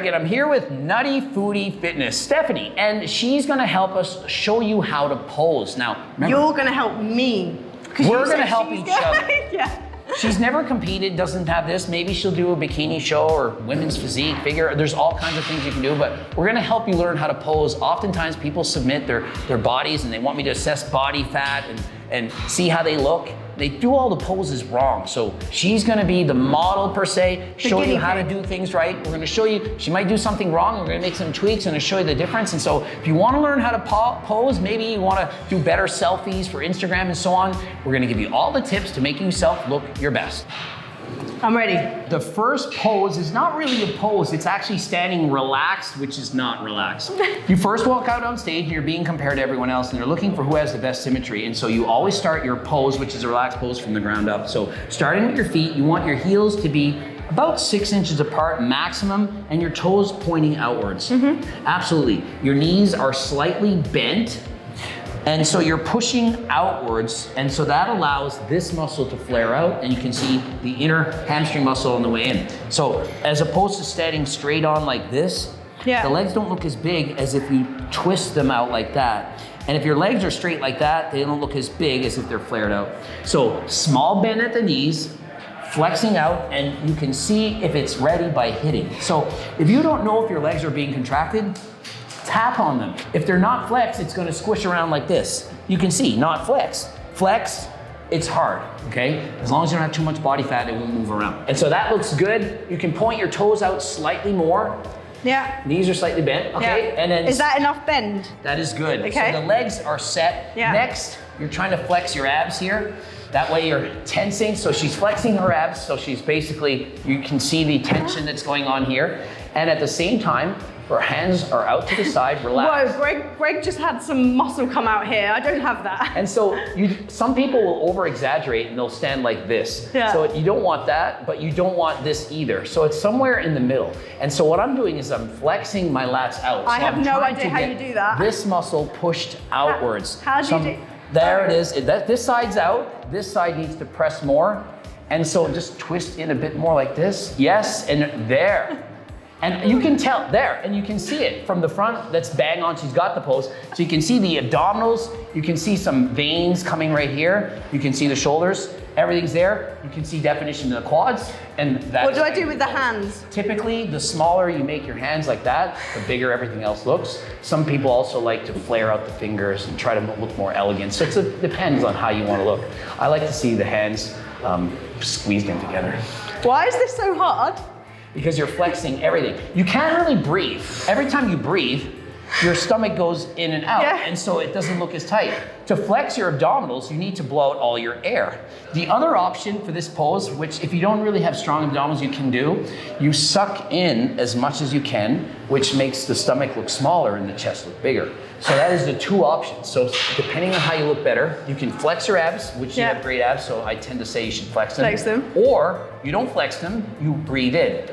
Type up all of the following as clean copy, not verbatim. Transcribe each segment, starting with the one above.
Greg, and I'm here with Nutty Foodie Fitness, Stephanie, and she's gonna help us show you how to pose. Now, remember, you're gonna help me. We're gonna help each other. Yeah. She's never competed, doesn't have this. Maybe she'll do a bikini show or women's physique, figure. There's all kinds of things you can do, but we're gonna help you learn how to pose. Oftentimes people submit their bodies and they want me to assess body fat and see how they look. They do all the poses wrong. So she's gonna be the model per se, show you how to do things right. We're gonna show you, she might do something wrong, we're gonna make some tweaks and show you the difference. And so if you wanna learn how to pose, maybe you wanna do better selfies for Instagram and so on, we're gonna give you all the tips to make yourself look your best. I'm ready. The first pose is not really a pose, it's actually standing relaxed, which is not relaxed. You first walk out on stage and you're being compared to everyone else and they're looking for who has the best symmetry. And so you always start your pose, which is a relaxed pose, from the ground up. So starting with your feet, you want your heels to be about 6 inches apart maximum and your toes pointing outwards. Absolutely. Your knees are slightly bent. And so you're pushing outwards, and so that allows this muscle to flare out, and you can see the inner hamstring muscle on the way in. So as opposed to standing straight on like this, the legs don't look as big as if you twist them out like that. And if your legs are straight like that, they don't look as big as if they're flared out. So small bend at the knees, flexing out, and you can see if it's ready by hitting. So if you don't know if your legs are being contracted, tap on them. If they're not flexed, it's gonna squish around like this. You can see, not flexed. Flexed, it's hard, okay? As long as you don't have too much body fat, it won't move around. And so that looks good. You can point your toes out slightly more. Yeah. Knees are slightly bent, okay? Yeah. And then— is that enough bend? That is good. Okay. So the legs are set. Yeah. Next, you're trying to flex your abs here. That way you're tensing. So she's flexing her abs. So she's basically, you can see the tension that's going on here. And at the same time, her hands are out to the side, relaxed. Whoa, Greg just had some muscle come out here. I don't have that. And so some people will over exaggerate and they'll stand like this. Yeah. So you don't want that, but you don't want this either. So it's somewhere in the middle. And so what I'm doing is I'm flexing my lats out. I so have I'm no trying idea to how get you do that. this muscle pushed outwards. How do you do? There it is. This side's out. This side needs to press more. And so just twist in a bit more like this. Yes, and there. And you can tell, there, and you can see it from the front, that's bang on, she's got the pose. So you can see the abdominals, you can see some veins coming right here, you can see the shoulders, everything's there. You can see definition in the quads, and that— what do I do with the hands? Typically, the smaller you make your hands like that, the bigger everything else looks. Some people also like to flare out the fingers and try to look more elegant. So it depends on how you want to look. I like to see the hands squeezed in together. Why is this so hard? Because you're flexing everything. You can't really breathe. Every time you breathe, your stomach goes in and out, and so it doesn't look as tight. To flex your abdominals, you need to blow out all your air. The other option for this pose, which if you don't really have strong abdominals, you can do, you suck in as much as you can, which makes the stomach look smaller and the chest look bigger. So that is the two options. So depending on how you look better, you can flex your abs, which you have great abs, so I tend to say you should flex them. Flex them. Or you don't flex them, you breathe in.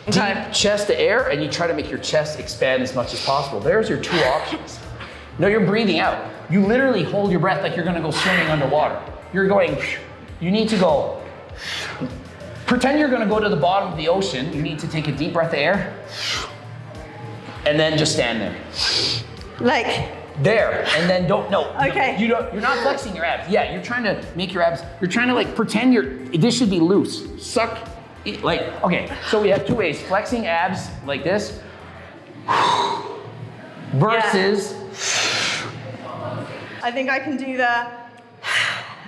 Deep chest to air, and you try to make your chest expand as much as possible. There's your two options. No, you're breathing out. You literally hold your breath like you're gonna go swimming underwater. You're going, you need to go. Pretend you're gonna go to the bottom of the ocean. You need to take a deep breath of air, and then just stand there. Like there, and then Okay. You're not flexing your abs. Yeah, you're trying to make your abs, you're trying to like pretend this should be loose. Suck, okay, so we have two ways. Flexing abs like this versus. I think I can do that.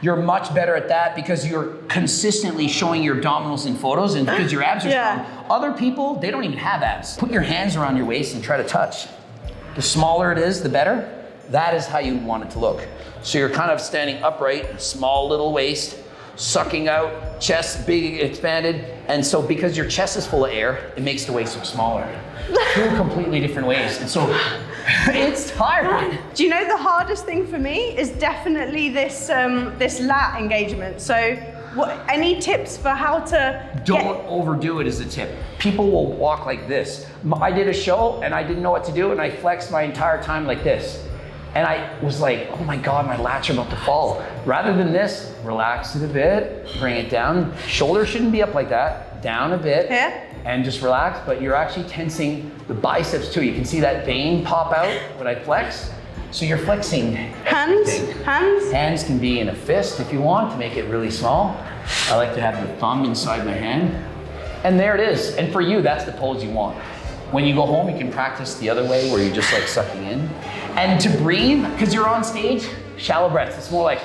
You're much better at that because you're consistently showing your abdominals in photos and because your abs are strong. Other people, they don't even have abs. Put your hands around your waist and try to touch. The smaller it is, the better. That is how you want it to look. So you're kind of standing upright, small little waist, sucking out, chest big, expanded. And so because your chest is full of air, it makes the waist look smaller. Two completely different ways. And so it's tiring. Do you know the hardest thing for me is definitely this lat engagement. So any tips for how to Don't overdo it is a tip. People will walk like this. I did a show and I didn't know what to do and I flexed my entire time like this. And I was like, oh my God, my lats are about to fall. Rather than this, relax it a bit, bring it down. Shoulders shouldn't be up like that. Down a bit. Here? and just relax, but you're actually tensing the biceps too. You can see that vein pop out when I flex. So you're flexing Hands? everything. Hands? Hands can be in a fist if you want to make it really small. I like to have the thumb inside my hand. And there it is. And for you, that's the pose you want. When you go home, you can practice the other way where you're just like sucking in. And to breathe, because you're on stage, shallow breaths. It's more like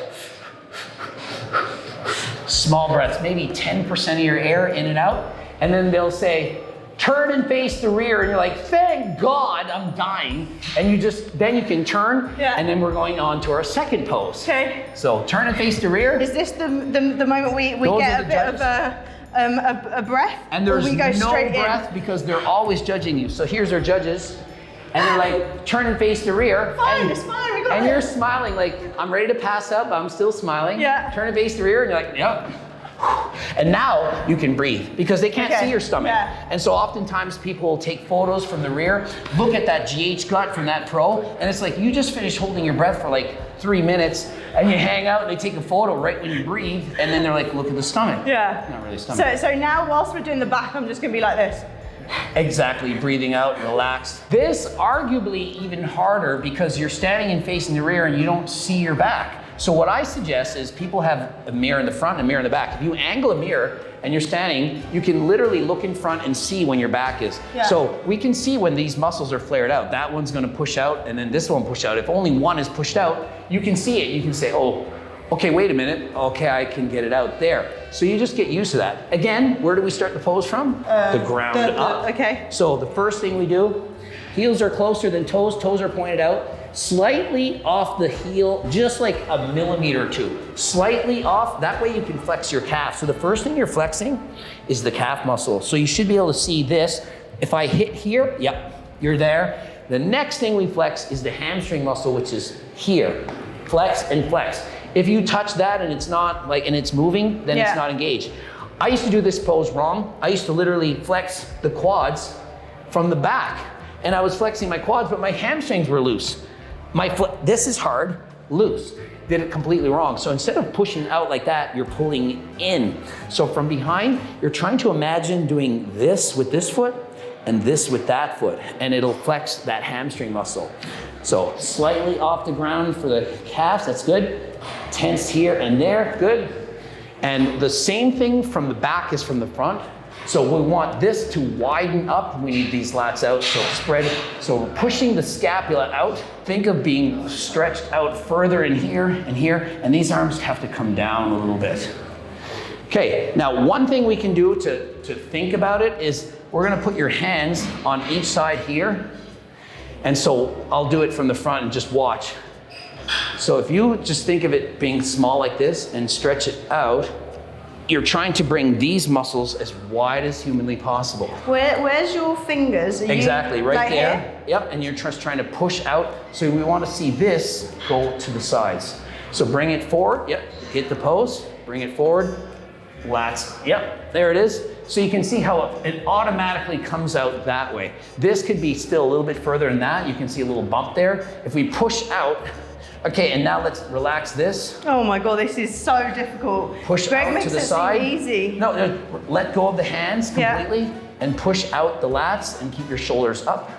small breaths, maybe 10% of your air in and out. And then they'll say, turn and face the rear, and you're like, thank God I'm dying. And you just, then you can turn, and then we're going on to our second pose. Okay. So turn and face the rear. Is this the moment we get a bit of a breath? And there's or we go no straight breath because they're always judging you. So here's our judges, and they're like, turn and face the rear. Fine, it's fine, we got And it. you're smiling like, I'm ready to pass out, but I'm still smiling. Yeah. Turn and face the rear, and you're like, yep. And now you can breathe because they can't see your stomach. Yeah. And so oftentimes people will take photos from the rear, look at that GH gut from that pro, and it's like you just finished holding your breath for like 3 minutes, and you hang out and they take a photo right when you breathe, and then they're like, look at the stomach. Yeah. Not really stomach. So now whilst we're doing the back, I'm just gonna be like this. Exactly, breathing out, relaxed. This arguably even harder because you're standing and facing the rear and you don't see your back. So what I suggest is people have a mirror in the front and a mirror in the back. If you angle a mirror and you're standing, you can literally look in front and see when your back is. Yeah. So we can see when these muscles are flared out. That one's gonna push out and then this one push out. If only one is pushed out, you can see it. You can say, oh, okay, wait a minute. Okay, I can get it out there. So you just get used to that. Again, where do we start the pose from? The ground up. Okay. So the first thing we do, heels are closer than toes. Toes are pointed out. Slightly off the heel, just like a millimeter or two. Slightly off, that way you can flex your calf. So the first thing you're flexing is the calf muscle. So you should be able to see this. If I hit here, yep, you're there. The next thing we flex is the hamstring muscle, which is here. Flex and flex. If you touch that and it's not like, and it's moving, then it's not engaged. I used to do this pose wrong. I used to literally flex the quads from the back, and I was flexing my quads, but my hamstrings were loose. This is hard, loose. Did it completely wrong. So instead of pushing out like that, you're pulling in. So from behind, you're trying to imagine doing this with this foot and this with that foot, and it'll flex that hamstring muscle. So slightly off the ground for the calves, that's good. Tense here and there, good. And the same thing from the back is from the front. So we want this to widen up. We need these lats out, so spread it. So we're pushing the scapula out. Think of being stretched out further in here and here, and these arms have to come down a little bit. Okay, now one thing we can do to think about it is we're gonna put your hands on each side here. And so I'll do it from the front and just watch. So if you just think of it being small like this and stretch it out, you're trying to bring these muscles as wide as humanly possible. Where's your fingers? Exactly, right like there. Here? Yep, and you're just trying to push out. So we want to see this go to the sides. So bring it forward, yep, hit the pose, bring it forward, lats, yep, there it is. So you can see how it automatically comes out that way. This could be still a little bit further than that. You can see a little bump there. If we push out, okay, and now let's relax this. Oh my God, this is so difficult. Push Greg out makes to the it side. seem easy. No, let go of the hands completely and push out the lats and keep your shoulders up.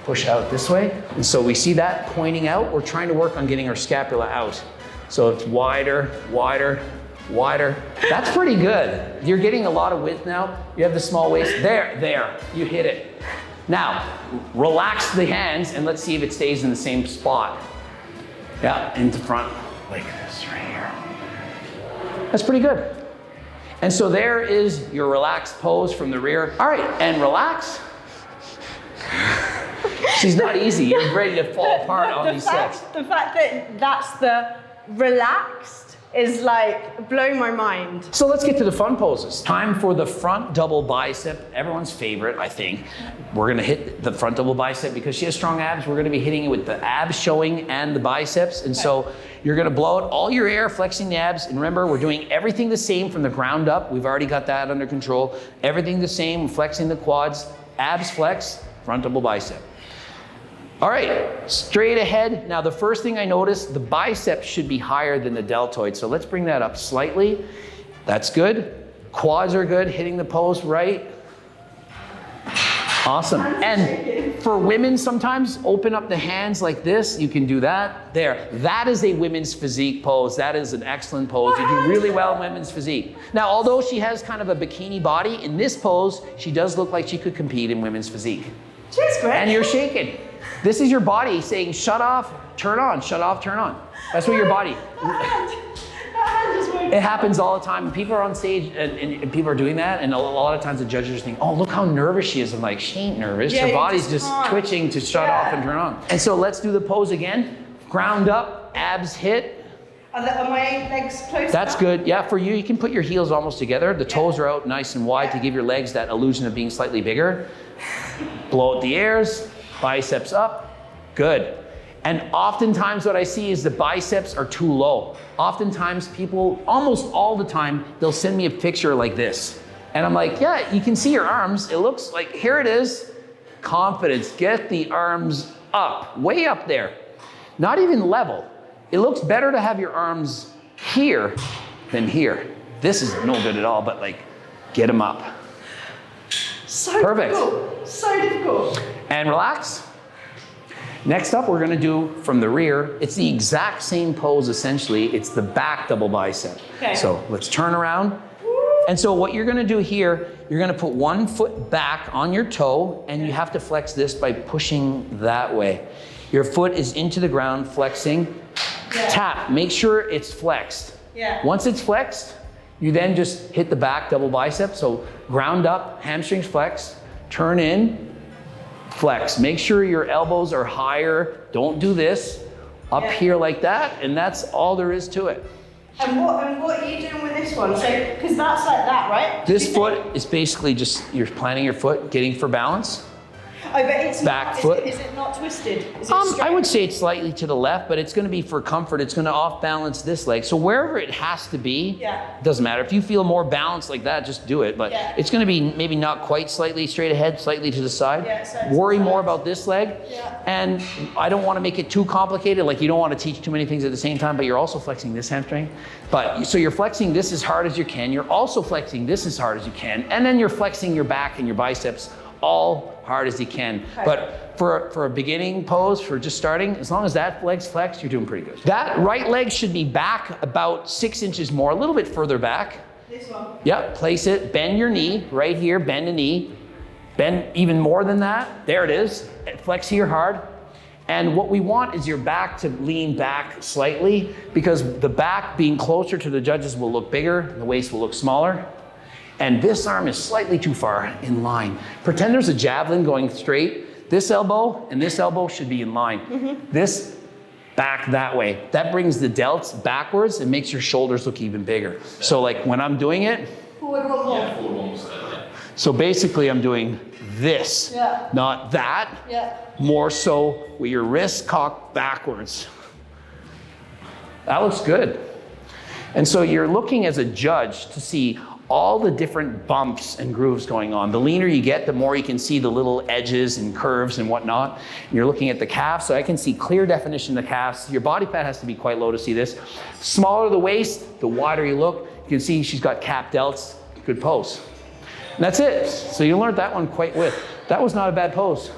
Push out this way. And so we see that pointing out. We're trying to work on getting our scapula out. So it's wider, wider, wider. That's pretty good. You're getting a lot of width now. You have the small waist. There, you hit it. Now, relax the hands and let's see if it stays in the same spot. Yeah, into front, like this right here. That's pretty good. And so there is your relaxed pose from the rear. All right, and relax. She's not easy. You're ready to fall apart on these sets. The fact that that's the relaxed is like blowing my mind. So let's get to the fun poses. Time for the front double bicep, everyone's favorite, I think. We're gonna hit the front double bicep because she has strong abs. We're gonna be hitting it with the abs showing and the biceps. And so you're gonna blow out all your air, flexing the abs. And remember, we're doing everything the same from the ground up. We've already got that under control. Everything the same, flexing the quads, abs flex, front double bicep. All right, straight ahead. Now the first thing I noticed, the bicep should be higher than the deltoid. So let's bring that up slightly. That's good. Quads are good, hitting the pose right. Awesome. And for women, sometimes open up the hands like this. You can do that. There. That is a women's physique pose. That is an excellent pose. You do really well in women's physique. Now, although she has kind of a bikini body, in this pose, she does look like she could compete in women's physique. Cheers, Greg. And you're shaking. This is your body saying, shut off, turn on, shut off, turn on. That's what your body. It happens all the time. People are on stage and people are doing that, and a lot of times the judges think, oh, look how nervous she is. I'm like, she ain't nervous. Yeah, Her body's just twitching to shut off and turn on. And so let's do the pose again. Ground up, abs hit. Are my legs close? That's good. Yeah, for you, you can put your heels almost together. The toes are out nice and wide to give your legs that illusion of being slightly bigger. Blow out the airs, biceps up. Good. And oftentimes what I see is the biceps are too low. Oftentimes people, almost all the time, they'll send me a picture like this. And I'm like, yeah, you can see your arms. It looks like, here it is. Confidence, get the arms up, way up there. Not even level. It looks better to have your arms here than here. This is no good at all, but like, get them up. So perfect. Difficult. So difficult. And relax. Next up, we're gonna do from the rear. It's the exact same pose, essentially. It's the back double bicep. Okay. So let's turn around. And so what you're gonna do here, you're gonna put one foot back on your toe, and you have to flex this by pushing that way. Your foot is into the ground, flexing. Yeah. Tap, make sure it's flexed. Yeah. Once it's flexed, you then just hit the back double bicep. So ground up, hamstrings flex, turn in, flex. Make sure your elbows are higher. Don't do this. Up here like that, and that's all there is to it. And what are you doing with this one? So, because that's like that, right? This foot is basically just, you're planting your foot, getting for balance. Oh, but it's back not, foot. Is it not twisted? Is it I would say it's slightly to the left, but it's going to be for comfort. It's going to off balance this leg. So wherever it has to be, it doesn't matter. If you feel more balanced like that, just do it. But it's going to be maybe not quite slightly straight ahead, slightly to the side. Worry more about this leg. And I don't want to make it too complicated. Like you don't want to teach too many things at the same time, but you're also flexing this hamstring. But so you're flexing this as hard as you can. You're also flexing this as hard as you can. And then you're flexing your back and your biceps all hard as you can. Okay. But for a beginning pose, for just starting, as long as that leg's flexed, you're doing pretty good. That right leg should be back about 6 inches more, a little bit further back. This one? Yep, place it, bend your knee, right here, bend the knee. Bend even more than that, there it is. Flex here hard. And what we want is your back to lean back slightly, because the back being closer to the judges will look bigger, the waist will look smaller. And this arm is slightly too far in line. Pretend there's a javelin going straight. This elbow and this elbow should be in line. Mm-hmm. This back that way. That brings the delts backwards and makes your shoulders look even bigger. So like when I'm doing it, forward one more. Yeah, forward one more. So basically I'm doing this, not that. More so with your wrist cocked backwards. That looks good. And so you're looking as a judge to see all the different bumps and grooves going on. The leaner you get, the more you can see the little edges and curves and whatnot. And you're looking at the calf, so I can see clear definition of the calves. Your body fat has to be quite low to see this. Smaller the waist, the wider you look. You can see she's got cap delts, good pose. And that's it. So you learned that one quite with. That was not a bad pose.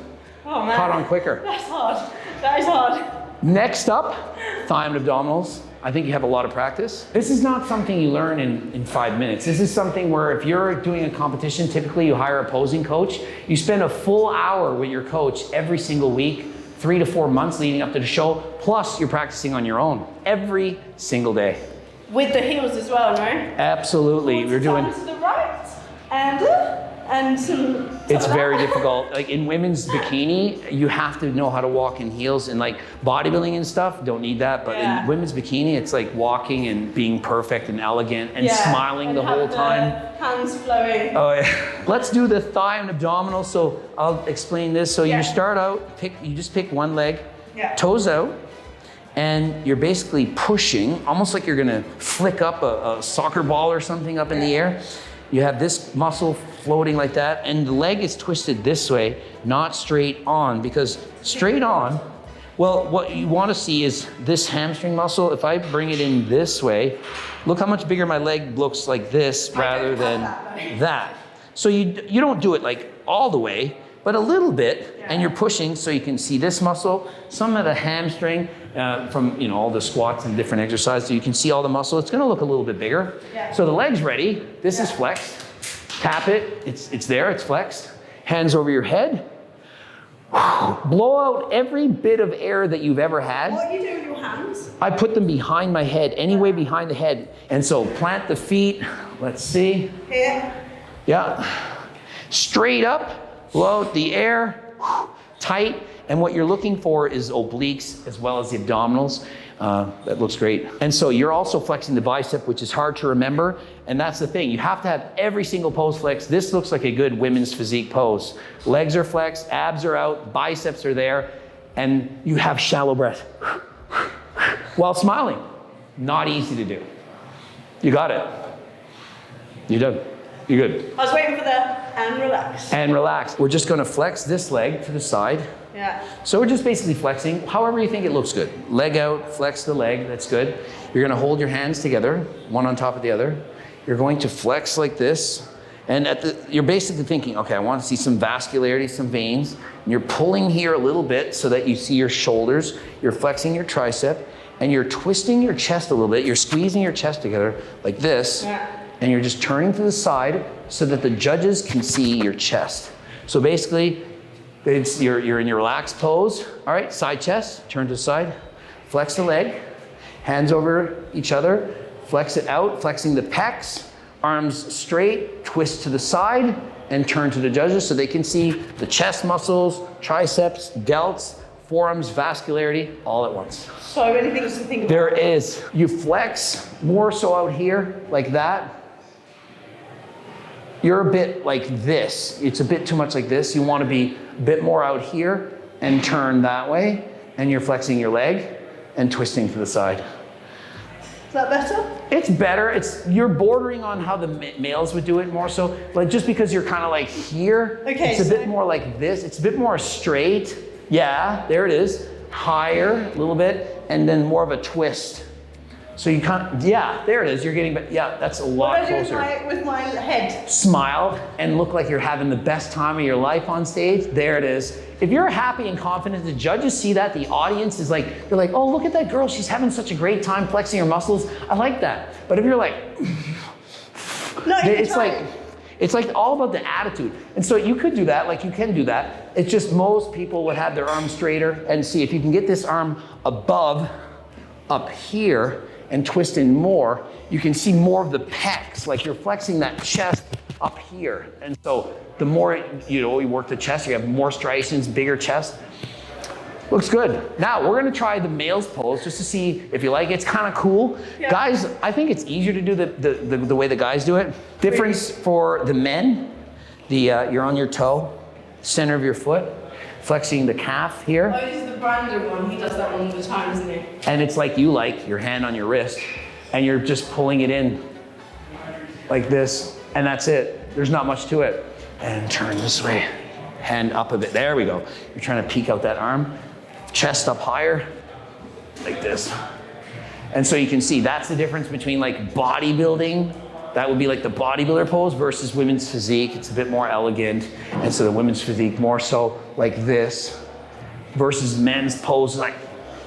Oh man. Caught on quicker. That's hard. That is hard. Next up, thigh and abdominals. I think you have a lot of practice. This is not something you learn in 5 minutes. This is something where if you're doing a competition, typically you hire a posing coach. You spend a full hour with your coach every single week, 3 to 4 months leading up to the show, plus you're practicing on your own every single day. With the heels as well, no? Absolutely. We're doing to the right and some. It's very difficult. Like in women's bikini, you have to know how to walk in heels, and like bodybuilding and stuff, don't need that. But in women's bikini, it's like walking and being perfect and elegant and smiling and the whole time. Hands flowing. Oh yeah. Let's do the thigh and abdominal. So I'll explain this. So you start out, you just pick one leg, toes out, and you're basically pushing, almost like you're gonna flick up a soccer ball or something up in the air. You have this muscle floating like that, and the leg is twisted this way, not straight on, because straight on, well, what you want to see is this hamstring muscle. If I bring it in this way, look how much bigger my leg looks like this rather than that. So you don't do it like all the way. but a little bit, and you're pushing so you can see this muscle, some of the hamstring from all the squats and different exercises. So you can see all the muscle. It's gonna look a little bit bigger. Yeah. So the leg's ready. This is flexed. Tap it, it's there, it's flexed. Hands over your head. Blow out every bit of air that you've ever had. What do you do with your hands? I put them behind my head, anyway behind the head. And so plant the feet, let's see. Here. Yeah. Straight up, blow out the air, tight. And what you're looking for is obliques as well as the abdominals. That looks great. And so you're also flexing the bicep, which is hard to remember. And that's the thing. You have to have every single pose flexed. This looks like a good women's physique pose. Legs are flexed, abs are out, biceps are there, and you have shallow breath while smiling. Not easy to do. You got it. You done. You're good. I was waiting for the and relax. And relax. We're just gonna flex this leg to the side. Yeah. So we're just basically flexing, however you think it looks good. Leg out, flex the leg, that's good. You're gonna hold your hands together, one on top of the other. You're going to flex like this. And you're basically thinking, okay, I want to see some vascularity, some veins. And you're pulling here a little bit so that you see your shoulders. You're flexing your tricep, and you're twisting your chest a little bit. You're squeezing your chest together like this. Yeah. And you're just turning to the side so that the judges can see your chest. So basically, you're in your relaxed pose. All right, side chest, turn to the side. Flex the leg, hands over each other. Flex it out, flexing the pecs. Arms straight, twist to the side, and turn to the judges so they can see the chest muscles, triceps, delts, forearms, vascularity, all at once. So many things to think about. There is. You flex more so out here, like that. You're a bit like this. It's a bit too much like this. You want to be a bit more out here and turn that way. And you're flexing your leg and twisting to the side. Is that better? It's better. You're bordering on how the males would do it more so. Like just because you're kind of like here, okay, it's a bit more like this. It's a bit more straight. Yeah, there it is. Higher a little bit, and then more of a twist. So you can't, yeah, there it is. You're getting, yeah, that's a lot closer. What do I do with my head? Smile and look like you're having the best time of your life on stage. There it is. If you're happy and confident, the judges see that, the audience is like, they're like, oh, look at that girl. She's having such a great time flexing her muscles. I like that. But if you're like, no, it's like all about the attitude. And so you could do that, like you can do that. It's just most people would have their arms straighter and see if you can get this arm above, up here, and twist in more, you can see more of the pecs, like you're flexing that chest up here. And so the more you work the chest, you have more striations, bigger chest. Looks good. Now we're gonna try the male's pose just to see if you like it. It's kind of cool. Yeah. Guys, I think it's easier to do the way the guys do it. Difference for the men, you're on your toe, center of your foot, flexing the calf here. Oh, this is the Brandon one. He does that one all the time, isn't he? And it's like your hand on your wrist, and you're just pulling it in like this, and that's it. There's not much to it. And turn this way, hand up a bit. There we go. You're trying to peek out that arm, chest up higher, like this. And so you can see that's the difference between like bodybuilding. That would be like the bodybuilder pose versus women's physique. It's a bit more elegant. And so the women's physique more so like this versus men's pose like,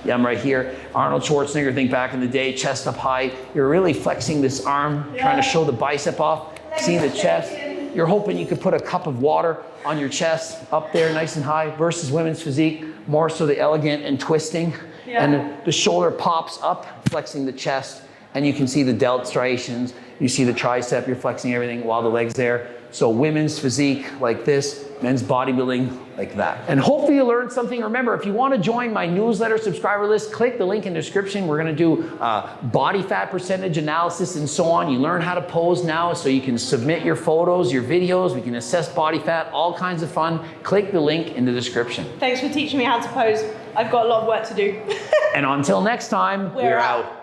yeah, I'm right here. Arnold Schwarzenegger, think back in the day, chest up high. You're really flexing this arm, trying to show the bicep off, seeing the chest. You're hoping you could put a cup of water on your chest up there nice and high versus women's physique, more so the elegant and twisting. Yeah. And the shoulder pops up, flexing the chest, and you can see the delt striations. You see the tricep, you're flexing everything while the leg's there. So women's physique like this, men's bodybuilding like that. And hopefully you learned something. Remember, if you want to join my newsletter subscriber list, click the link in the description. We're going to do body fat percentage analysis and so on. You learn how to pose now so you can submit your photos, your videos. We can assess body fat, all kinds of fun. Click the link in the description. Thanks for teaching me how to pose. I've got a lot of work to do. And until next time, we're out.